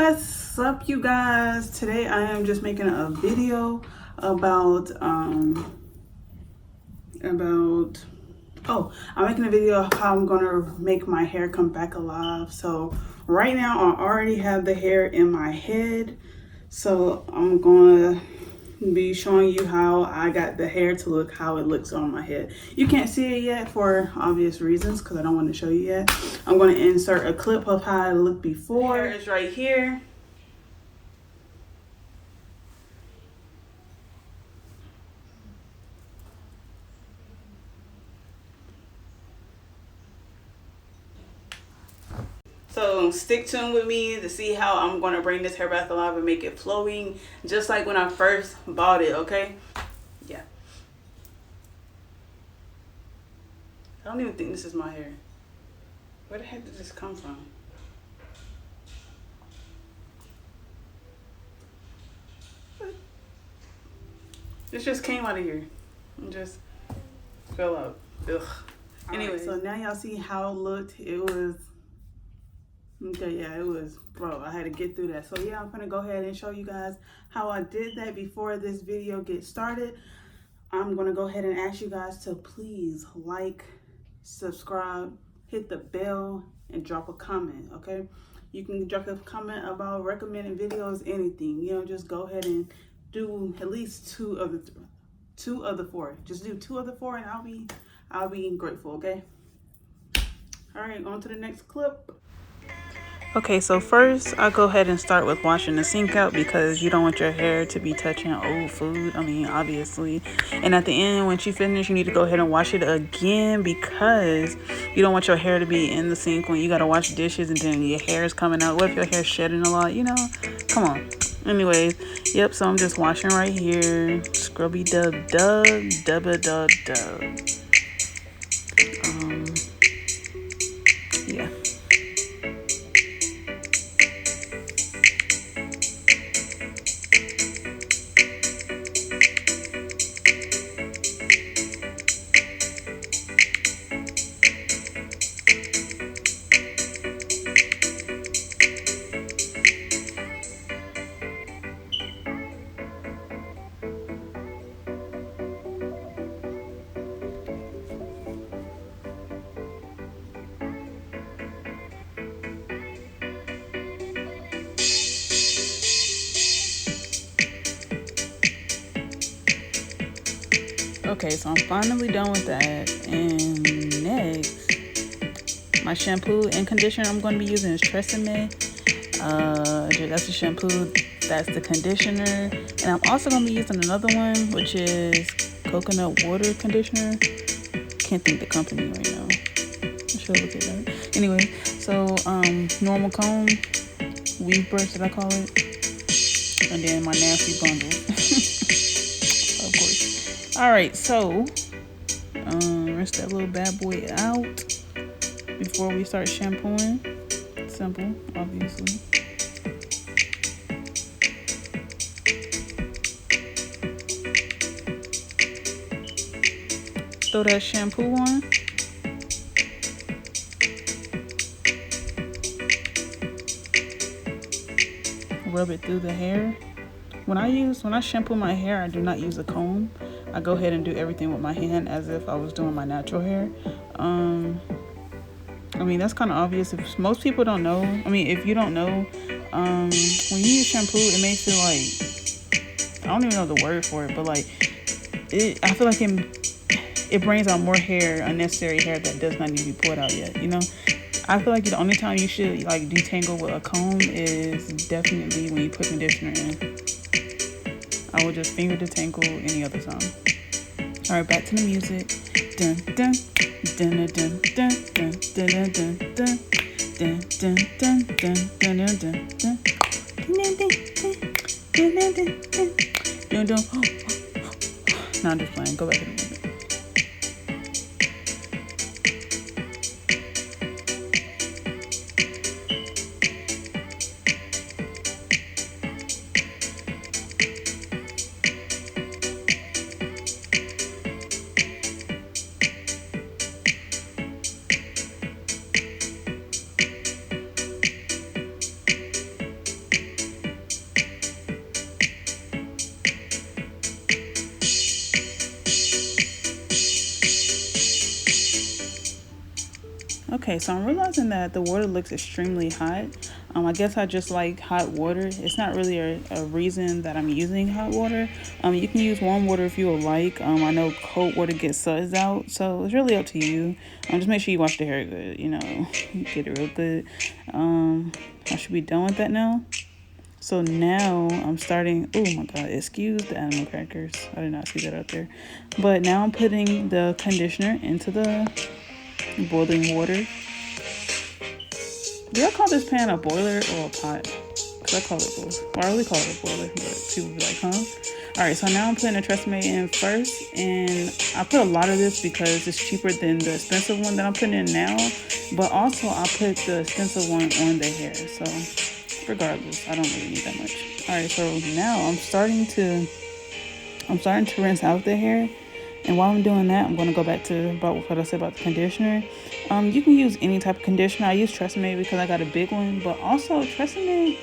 What's up, you guys? Today I am just making a video about I'm making a video of how I'm gonna make my hair come back alive. So right now I already have the hair in my head, so I'm gonna be showing you how I got the hair to look how it looks on my head. You can't see it yet for obvious reasons because I don't want to show you yet. I'm going to insert a clip of how it looked before. The hair is right here. So stick tuned with me to see how I'm going to bring this hair back alive and make it flowing just like when I first bought it, okay? Yeah. I don't even think this is my hair. Where the heck did this come from? What? This just came out of here and just fell out. Ugh. Anyway, so now y'all see how it looked. It was... Okay, yeah, it was, bro, I had to get through that. So yeah, I'm gonna go ahead and show you guys how I did that before this video gets started. I'm gonna go ahead and ask you guys to please like, subscribe, hit the bell, and drop a comment, okay? You can drop a comment about recommending videos, anything. You know, just go ahead and do at least two of the four. Just do 2 of the 4 and I'll be grateful, okay? All right, on to the next clip. Okay, so first I'll go ahead and start with washing the sink out because you don't want your hair to be touching old food. I mean, obviously. And at the end, once you finish, you need to go ahead and wash it again because you don't want your hair to be in the sink when you got to wash dishes and then your hair is coming out. What if your hair's shedding a lot? You know, come on. Anyways, yep, so I'm just washing right here. Scrubby dub dub, dubba dub dub. Yeah. Okay, so I'm finally done with that. And next, my shampoo and conditioner I'm going to be using is Tresemme. That's the shampoo, that's the conditioner. And I'm also going to be using another one, which is coconut water conditioner. Can't think the company right now. I should look at that. Anyway, so normal comb, weave brush that I call it. And then my nasty bundle. Of course. Alright, so rinse that little bad boy out before we start shampooing. Simple, obviously. Throw that shampoo on. Rub it through the hair. When I shampoo my hair, I do not use a comb. I go ahead and do everything with my hand as if I was doing my natural hair. I mean, that's kind of obvious. If most people don't know, I mean, if you don't know, when you use shampoo, it makes it like, I don't even know the word for it, but like, I feel like it brings out more hair, unnecessary hair that does not need to be pulled out yet, you know? I feel like the only time you should like detangle with a comb is definitely when you put conditioner in. I will just finger detangle any other time. All right, back to the music. Dun dun dun dun dun dun dun dun dun dun dun dun dun dun dun dun dun. No, I'm just playing. Go back to the music. Okay, so I'm realizing that the water looks extremely hot. I guess I just like hot water. It's not really a reason that I'm using hot water. You can use warm water if you would like. I know cold water gets suds out, so it's really up to you. Just make sure you wash the hair good, get it real good. I should be done with that now. So now I'm starting. Oh my god, excuse the animal crackers. I did not see that out there. But now I'm putting the conditioner into the boiling water. Do I call this pan a boiler or a pot? Because I call it both. Well, I really call it a boiler, but people be like, huh? Alright, so now I'm putting the Tresemme in first. And I put a lot of this because it's cheaper than the expensive one that I'm putting in now. But also, I put the expensive one on the hair. So, regardless, I don't really need that much. Alright, so now I'm starting to rinse out the hair. And while I'm doing that, I'm going to go back to about what I said about the conditioner. You can use any type of conditioner. I use Tresemme because I got a big one. But also, Tresemme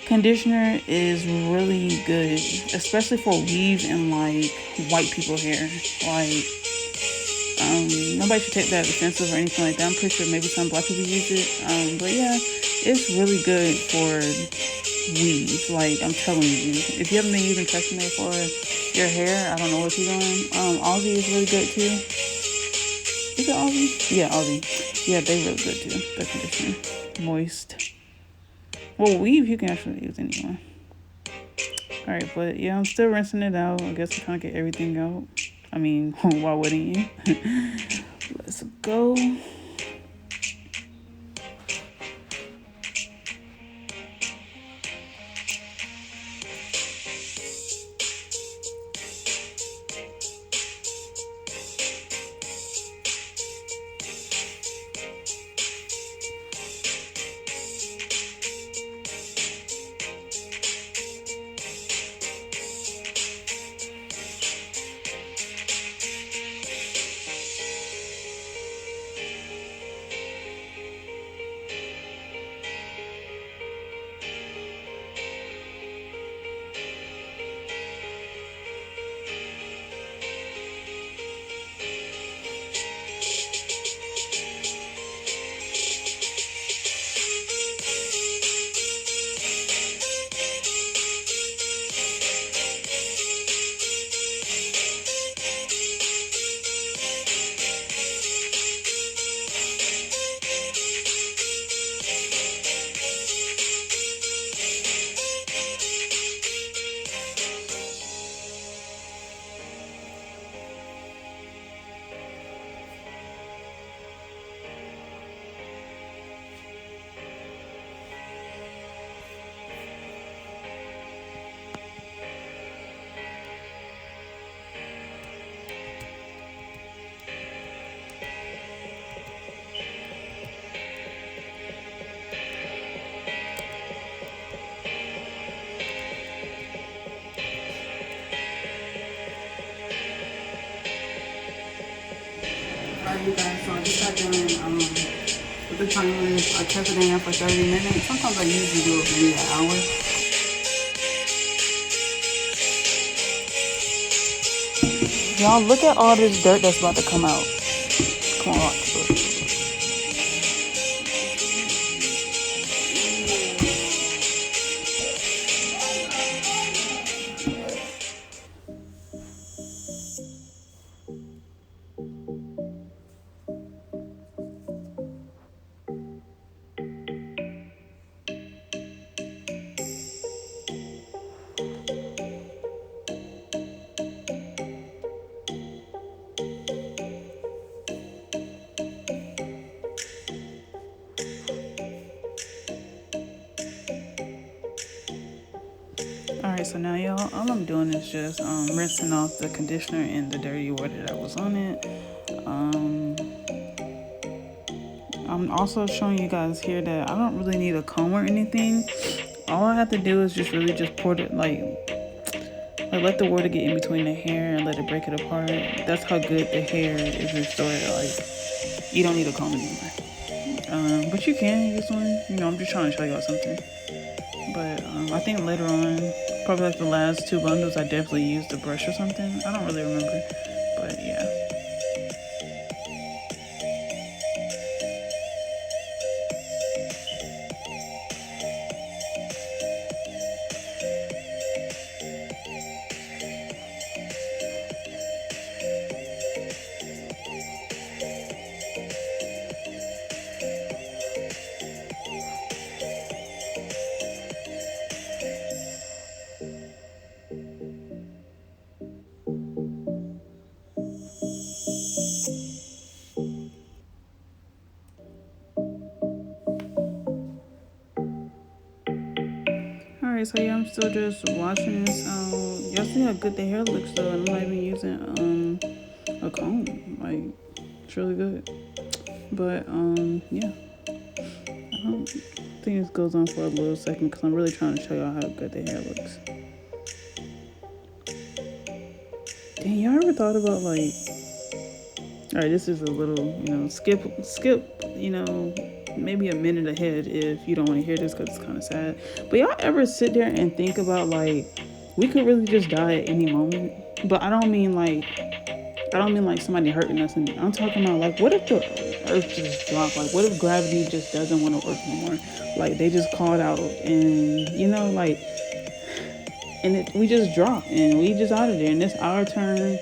conditioner is really good, especially for weave and, like, white people hair. Like, nobody should take that offensive or anything like that. I'm pretty sure maybe some black people use it. But, yeah, it's really good for weave. Like, I'm telling you, if you haven't been using Tresemme for your hair, I don't know what you're doing. Aussie is really good too. Is it Aussie? Yeah, Aussie. Yeah, they really good too. The conditioner, moist. Well, weave you can actually use anyone. All right, but yeah, I'm still rinsing it out. I guess I'm trying to get everything out. I mean, why wouldn't you? Let's go. Alright, you guys, so I just got done with the timer. I kept it in for 30 minutes. Sometimes I usually do it maybe an hour. Y'all, look at all this dirt that's about to come out. Come on, watch. Alright, so now y'all, all I'm doing is just rinsing off the conditioner and the dirty water that was on it. I'm also showing you guys here that I don't really need a comb or anything. All I have to do is just really just pour it, like let the water get in between the hair and let it break it apart. That's how good the hair is restored. Like, you don't need a comb anymore. But you can use one. I'm just trying to show y'all something. But I think later on, probably like the last 2 bundles, I definitely used a brush or something. I don't really remember, but yeah. Alright, so yeah, I'm still just watching this. Y'all see how good the hair looks though, and I'm not even using a comb. Like, it's really good. But yeah, I don't think this goes on for a little second because I'm really trying to show y'all how good the hair looks. Dang, y'all ever thought about like, all right, this is a little, skip, maybe a minute ahead if you don't want to hear this because it's kind of sad. But y'all ever sit there and think about like, we could really just die at any moment? But I don't mean like somebody hurting us. And I'm talking about like, what if the earth just dropped? Like, what if gravity just doesn't want to work no more? Like, they just called out and, we just drop and we just out of there and it's our turn.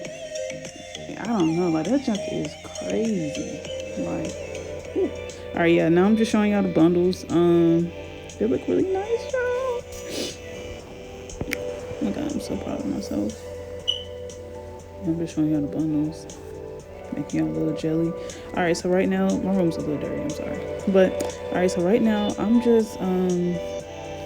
I don't know, like that junk is crazy. Like, whew. All right, yeah. Now I'm just showing y'all the bundles. They look really nice, y'all. Oh my god, I'm so proud of myself. I'm just showing y'all the bundles, making y'all a little jelly. All right, so right now my room's a little dirty. I'm sorry, but all right, so right now I'm just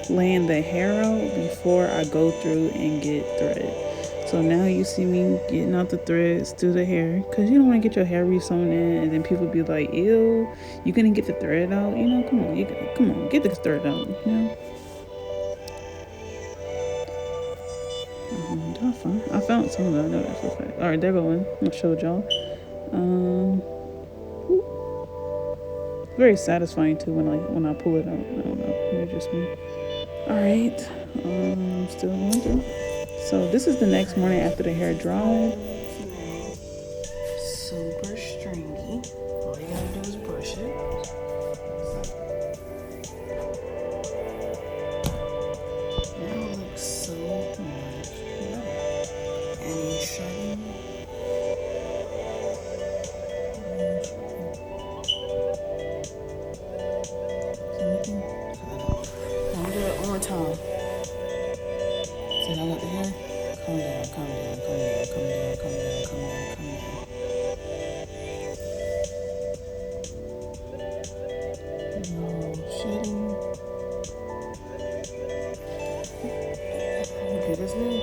laying the hair out before I go through and get thread. So now you see me getting out the threads through the hair because you don't want to get your hair re-sewn in and then people be like, ew, you gonna get the thread out? Come on, get this thread out, That's fine. I found some of that. I know that for a fact. All right, there going. I showed y'all. Very satisfying too when I pull it out. I don't know. Maybe just me. All right. Still going through. So this is the next morning after the hair dried. Super stringy. All you gotta do is brush it. Now it looks so much better. And shedding. I'm gonna do it one more time. So now I got the hair. Calm down, calm down, calm down, calm down, calm down, calm down, calm down. No shedding. Okay, that's new.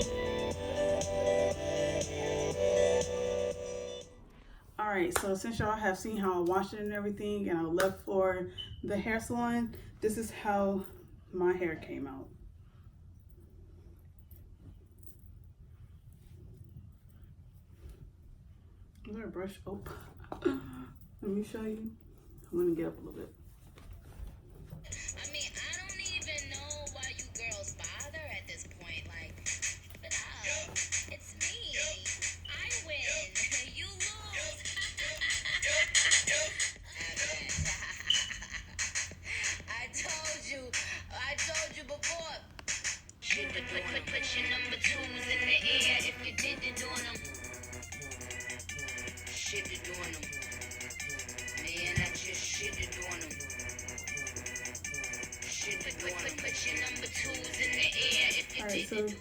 Alright, so since y'all have seen how I washed it and everything and I left for the hair salon, this is how my hair came out. Is there a brush? Oh, let me show you. I'm gonna get up a little bit. I mean, I don't even know why you girls bother at this point. Like, it's me. I win. You lose. I told you before. Put your number twos in the air if you didn't do them. Shit to doing them. Man, I just shit to doing them. Put your number twos in the air if you didn't.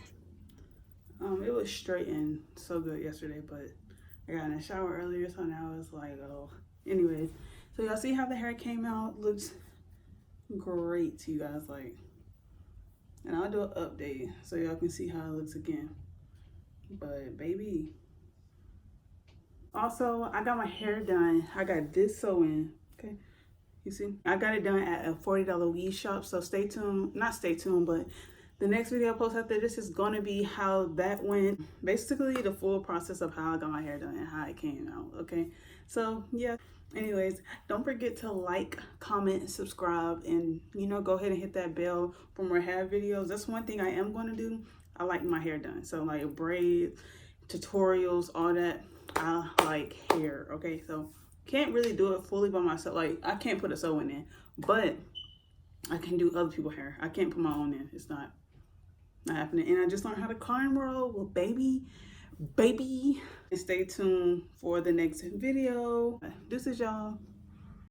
It was straightened so good yesterday, but I got in the shower earlier, so now it's like, oh. Anyways, so y'all see how the hair came out? Looks great to you guys, like. And I'll do an update so y'all can see how it looks again. But baby. Also, I got my hair done. I got this sew-in, okay? You see? I got it done at a $40 weave shop, so stay tuned. Not stay tuned, but the next video I post after this is gonna be how that went. Basically, the full process of how I got my hair done and how it came out, okay? So, yeah. Anyways, don't forget to like, comment, subscribe, and, go ahead and hit that bell for more hair videos. That's one thing I am going to do. I like my hair done. So, like, braids, tutorials, all that. I like hair, okay? So, can't really do it fully by myself. Like, I can't put a sew-in in, but I can do other people's hair. I can't put my own in. It's not happening. And I just learned how to cornrow. Well, baby. And stay tuned for the next video. This is y'all.